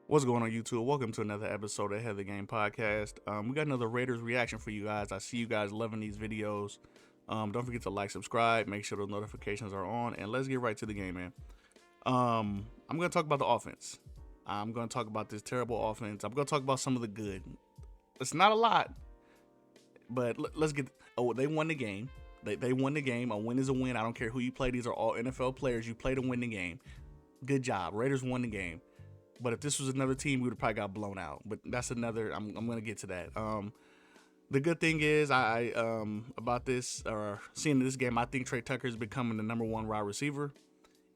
What's going on, YouTube? Welcome to another episode of Ahead of the Game Podcast. We got another Raiders reaction for you guys. I see you guys loving these videos. Don't forget to like, subscribe, make sure those notifications are on, and let's get right to the game, man. I'm going to talk about the offense. I'm going to talk about this terrible offense. I'm going to talk about some of the good. It's not a lot, but let's get. Oh, they won the game. They won the game. A win is a win. I don't care who you play. These are all NFL players. You play to win the game. Good job. Raiders won the game. But if this was another team, we would have probably got blown out. But that's another. I'm gonna get to that. The good thing is, I about this or seeing this game, I think Trey Tucker is becoming the #1 wide receiver,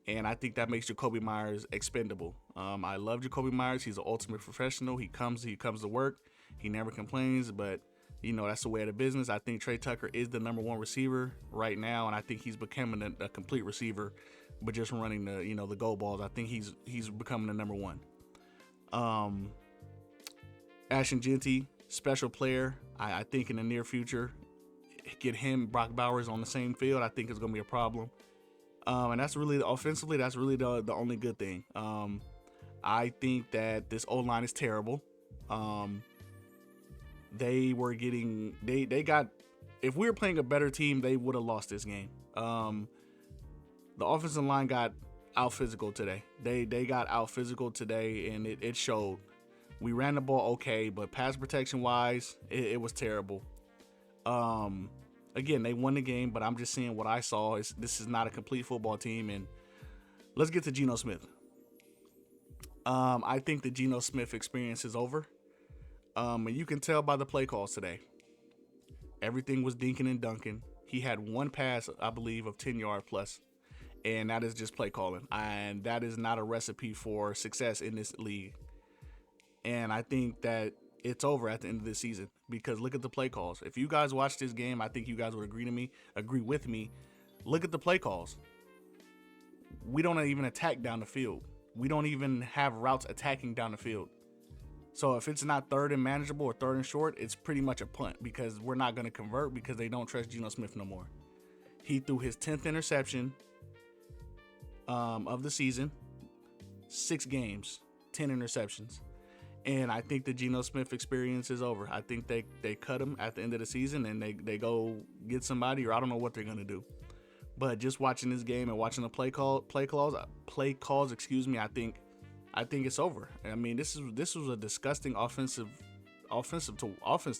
and I think that makes Jacoby Myers expendable. I love Jacoby Myers. He's an ultimate professional. He comes to work. He never complains. But you know that's the way of the business. I think Trey Tucker is the #1 receiver right now, and I think he's becoming a complete receiver, but just running the goal balls. I think he's becoming the #1. Ashton Genty, special player. I think in the near future, get him, Brock Bowers on the same field, I think is going to be a problem. And that's really, offensively, that's really the only good thing. I think that this O-line is terrible. They got, if we were playing a better team, they would have lost this game. The offensive line got out physical today. They got out physical today, and it showed. We ran the ball okay, but pass protection wise, it was terrible. Again, they won the game, but I'm just seeing what I saw. This is not a complete football team, and let's get to Geno Smith. I think the Geno Smith experience is over. And you can tell by the play calls today. Everything was dinking and dunking. He had one pass, I believe, of 10 yard plus. And that is just play calling. And that is not a recipe for success in this league. And I think that it's over at the end of the season because look at the play calls. If you guys watch this game, I think you guys would agree with me. Look at the play calls. We don't even attack down the field. We don't even have routes attacking down the field. So if it's not third and manageable or third and short, it's pretty much a punt because we're not going to convert because they don't trust Geno Smith no more. He threw his 10th interception of the season, 6 games, 10 interceptions. And I think the Geno Smith experience is over. I think they cut him at the end of the season and they go get somebody, or I don't know what they're going to do. But just watching this game and watching the play calls, I think it's over. I mean, this was a disgusting offense to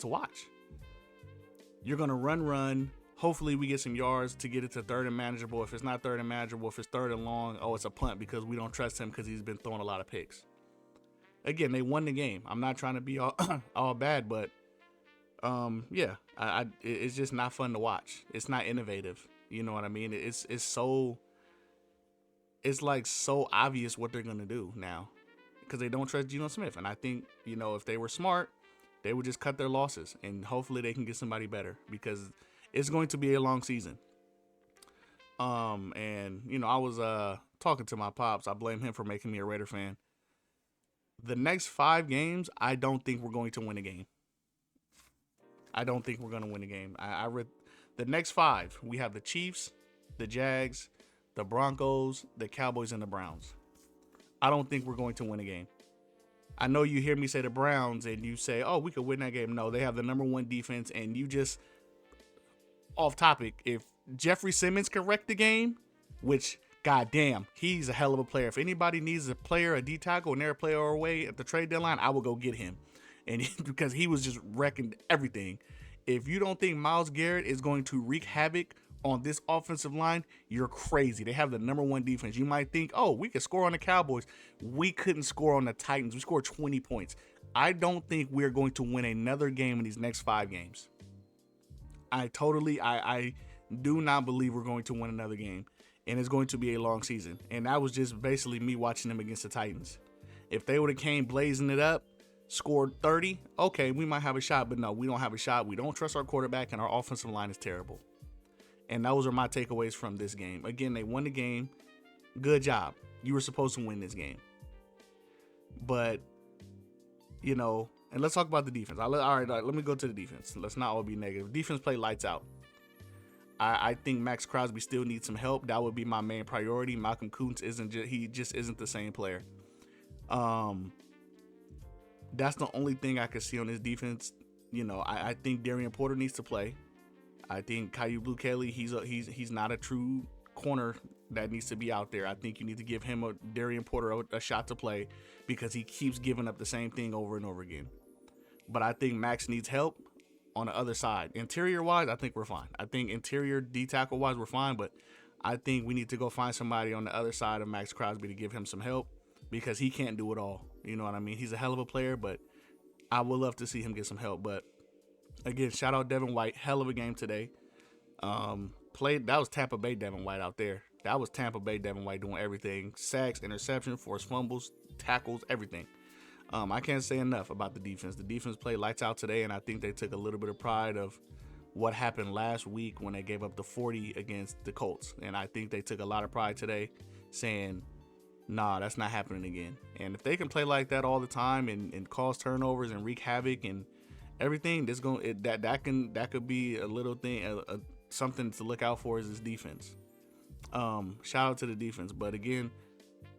watch. You're going to run. Hopefully we get some yards to get it to third and manageable. If it's not third and manageable, if it's third and long, it's a punt because we don't trust him because he's been throwing a lot of picks. Again, they won the game. I'm not trying to be all bad, but yeah, it's just not fun to watch. It's not innovative. You know what I mean? It's so obvious what they're gonna do now because they don't trust Geno Smith. And I think if they were smart, they would just cut their losses and hopefully they can get somebody better because it's going to be a long season. And I was talking to my pops. I blame him for making me a Raider fan. The next 5 games, I don't think we're going to win a game. I don't think we're going to win a game. I read the next 5. We have the Chiefs, the Jags, the Broncos, the Cowboys, and the Browns. I don't think we're going to win a game. I know you hear me say the Browns and you say, oh, we could win that game. No, they have the #1 defense, and you just, off topic, if Jeffrey Simmons can wreck the game, which, goddamn, he's a hell of a player. If anybody needs a player, a D tackle, and they're a player away at the trade deadline, I will go get him. And because he was just wrecking everything. If you don't think Myles Garrett is going to wreak havoc on this offensive line, you're crazy. They have the #1 defense. You might think, oh, we could score on the Cowboys. We couldn't score on the Titans. We scored 20 points. I don't think we're going to win another game in these next 5 games. I do not believe we're going to win another game. And it's going to be a long season. And that was just basically me watching them against the Titans. If they would have came blazing it up, scored 30, okay, we might have a shot. But no, we don't have a shot. We don't trust our quarterback, and our offensive line is terrible. And those are my takeaways from this game. Again, they won the game. Good job. You were supposed to win this game. But, and let's talk about the defense. All right, let me go to the defense. Let's not all be negative. Defense played lights out. I think Max Crosby still needs some help. That would be my main priority. Malcolm Kuntz isn't the same player. That's the only thing I could see on this defense. I think Darian Porter needs to play. I think Caillou Blue-Kelly, he's not a true corner that needs to be out there. I think you need to give him Darian Porter a shot to play because he keeps giving up the same thing over and over again. But I think Max needs help on the other side. Interior-wise, I think we're fine. I think interior D-tackle-wise, we're fine, but I think we need to go find somebody on the other side of Max Crosby to give him some help because he can't do it all. You know what I mean? He's a hell of a player, but I would love to see him get some help. But again, shout out Devin White. Hell of a game today. That was Tampa Bay Devin White out there. That was Tampa Bay Devin White doing everything. Sacks, interception, forced fumbles, tackles, everything. I can't say enough about the defense. The defense played lights out today, and I think they took a little bit of pride of what happened last week when they gave up the 40 against the Colts. And I think they took a lot of pride today saying, nah, that's not happening again. And if they can play like that all the time and cause turnovers and wreak havoc and everything, that could be a little thing, something to look out for is this defense. Shout out to the defense. But again,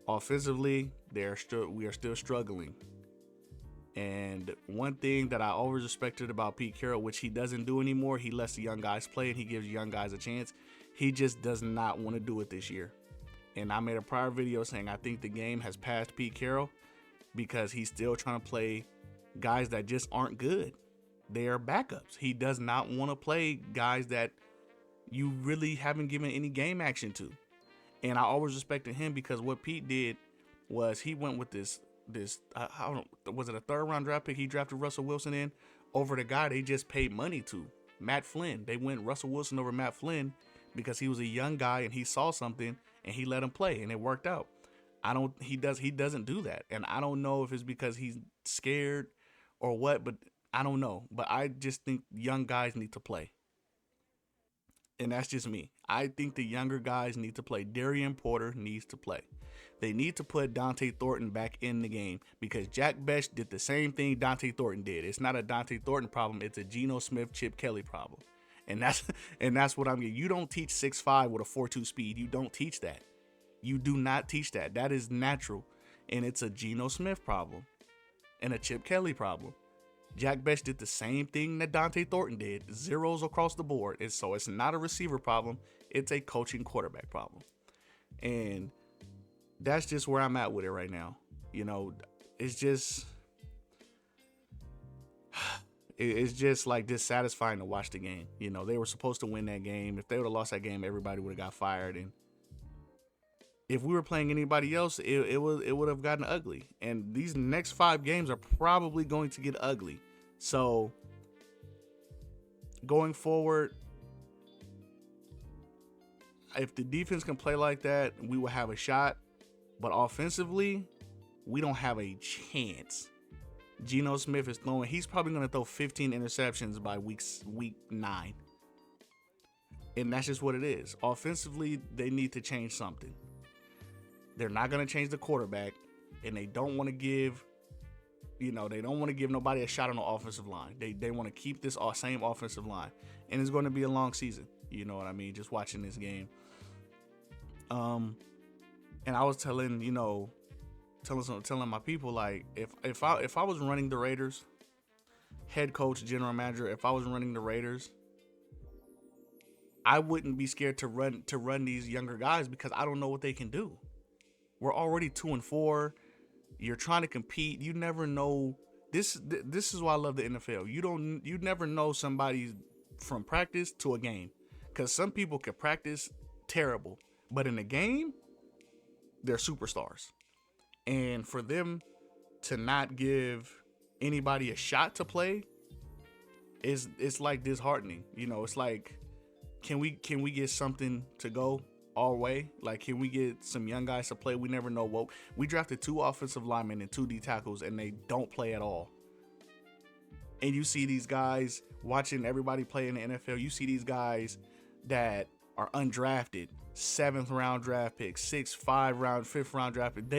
offensively, we are still struggling. And one thing that I always respected about Pete Carroll, which he doesn't do anymore, he lets the young guys play and he gives young guys a chance. He just does not want to do it this year. And I made a prior video saying I think the game has passed Pete Carroll because he's still trying to play guys that just aren't good. They are backups. He does not want to play guys that you really haven't given any game action to. And I always respected him because what Pete did was he went with this was it a 3rd round draft pick he drafted Russell Wilson in over the guy they just paid money to, Matt Flynn. They went Russell Wilson over Matt Flynn because he was a young guy and he saw something and he let him play and it worked out. He doesn't do that. And I don't know if it's because he's scared or what, but I don't know. But I just think young guys need to play. And that's just me. I think the younger guys need to play. Darian Porter needs to play. They need to put Dante Thornton back in the game because Jack Bech did the same thing Dante Thornton did. It's not a Dante Thornton problem. It's a Geno Smith, Chip Kelly problem. And that's what I'm getting. You don't teach 6'5" with a 4.2 speed. You don't teach that. You do not teach that. That is natural. And it's a Geno Smith problem and a Chip Kelly problem. Jack Bech did the same thing that Dante Thornton did. Zeros across the board. And so it's not a receiver problem. It's a coaching quarterback problem. And that's just where I'm at with it right now. It's just like dissatisfying to watch the game. They were supposed to win that game. If they would have lost that game, everybody would have got fired. And if we were playing anybody else, it would have gotten ugly. And these next 5 games are probably going to get ugly. So going forward, if the defense can play like that, we will have a shot. But offensively, we don't have a chance. Geno Smith is throwing. He's probably going to throw 15 interceptions by week 9. And that's just what it is. Offensively, they need to change something. They're not going to change the quarterback, and they don't want to give, nobody a shot on the offensive line. They want to keep this same offensive line, and it's going to be a long season. You know what I mean? Just watching this game. And I was telling my people, like, if I was running the Raiders, head coach, general manager, if I was running the Raiders, I wouldn't be scared to run these younger guys because I don't know what they can do. We're already 2-4. You're trying to compete. You never know. This is why I love the NFL. You never know somebody from practice to a game, because some people can practice terrible, but in a game, they're superstars. And for them to not give anybody a shot to play it's like disheartening. It's like, can we get something to go our way? Like, can we get some young guys to play? We never know. Well, we drafted 2 offensive linemen and 2 D tackles, and they don't play at all. And you see these guys watching everybody play in the NFL. You see these guys that are undrafted, 7th round draft picks, 6th, 5th round draft pick.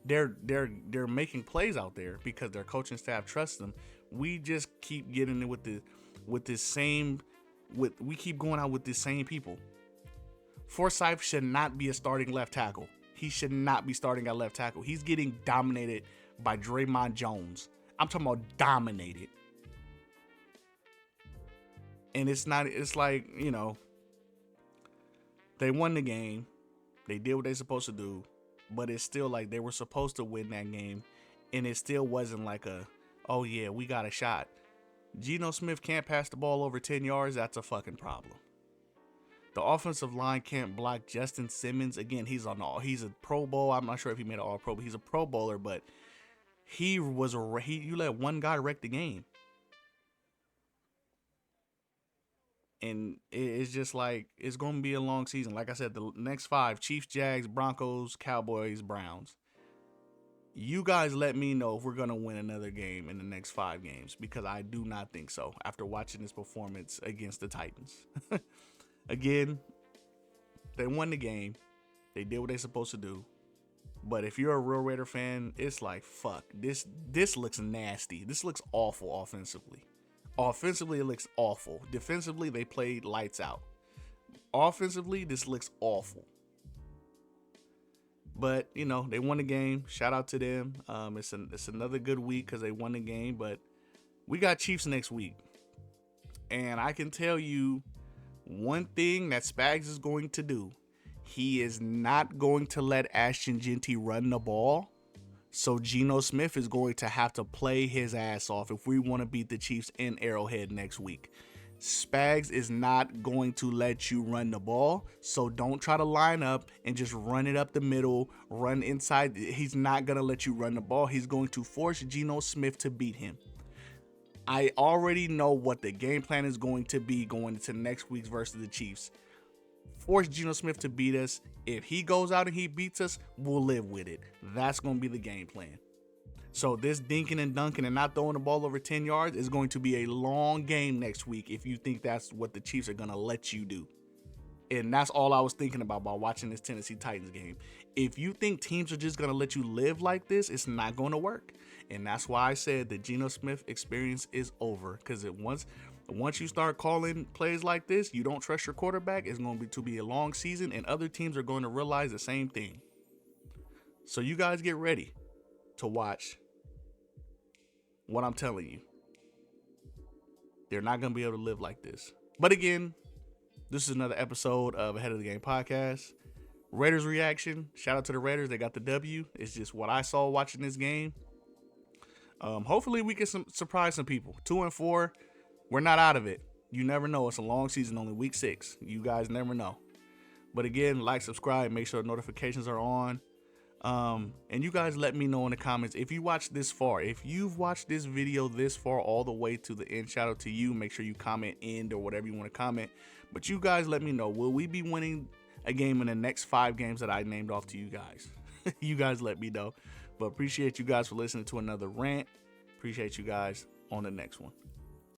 They're making plays out there because their coaching staff trusts them. We just keep getting it we keep going out with the same people. Forsyth should not be a starting left tackle. He should not be starting at left tackle. He's getting dominated by Draymond Jones, I'm talking about dominated. And it's like, they won the game. They did what they're supposed to do. But it's still like they were supposed to win that game. And it still wasn't like oh yeah, we got a shot. Geno Smith can't pass the ball over 10 yards. That's a fucking problem. The offensive line can't block Justin Simmons. Again, he's a Pro Bowl. I'm not sure if he made an All Pro, but he's a Pro Bowler. But you let one guy wreck the game. And it's just like, it's going to be a long season. Like I said, the next 5, Chiefs, Jags, Broncos, Cowboys, Browns. You guys let me know if we're going to win another game in the next 5 games, because I do not think so after watching this performance against the Titans. Again, they won the game. They did what they're supposed to do. But if you're a real Raider fan, it's like, fuck, this looks nasty. This looks awful offensively. Offensively, it looks awful. Defensively, they played lights out. Offensively, this looks awful. But, they won the game. Shout out to them. It's another good week because they won the game. But we got Chiefs next week. And I can tell you one thing that Spags is going to do. He is not going to let Ashton Genty run the ball. So Geno Smith is going to have to play his ass off if we want to beat the Chiefs in Arrowhead next week. Spags is not going to let you run the ball, so don't try to line up and just run it up the middle, run inside. He's not going to let you run the ball. He's going to force Geno Smith to beat him. I already know what the game plan is going to be going into next week's versus the Chiefs. Force Geno Smith to beat us. If he goes out and he beats us, we'll live with it. That's going to be the game plan. So this dinking and dunking and not throwing the ball over 10 yards is going to be a long game next week if you think that's what the Chiefs are going to let you do. And that's all I was thinking about while watching this Tennessee Titans game. If you think teams are just going to let you live like this, it's not going to work. And that's why I said the Geno Smith experience is over. Because once you start calling plays like this, you don't trust your quarterback, it's going to be a long season, and other teams are going to realize the same thing. So you guys get ready to watch what I'm telling you. They're not going to be able to live like this. But again, this is another episode of Ahead of the Game Podcast. Raiders reaction. Shout out to the Raiders. They got the W. It's just what I saw watching this game. Hopefully we can surprise some people. 2-4. We're not out of it. You never know. It's a long season, only week 6. You guys never know. But again, like, subscribe, make sure notifications are on. And you guys let me know in the comments if you watched this far. If you've watched this video this far all the way to the end, shout out to you. Make sure you comment end or whatever you want to comment. But you guys let me know. Will we be winning a game in the next 5 games that I named off to you guys? You guys let me know. But appreciate you guys for listening to another rant. Appreciate you guys on the next one.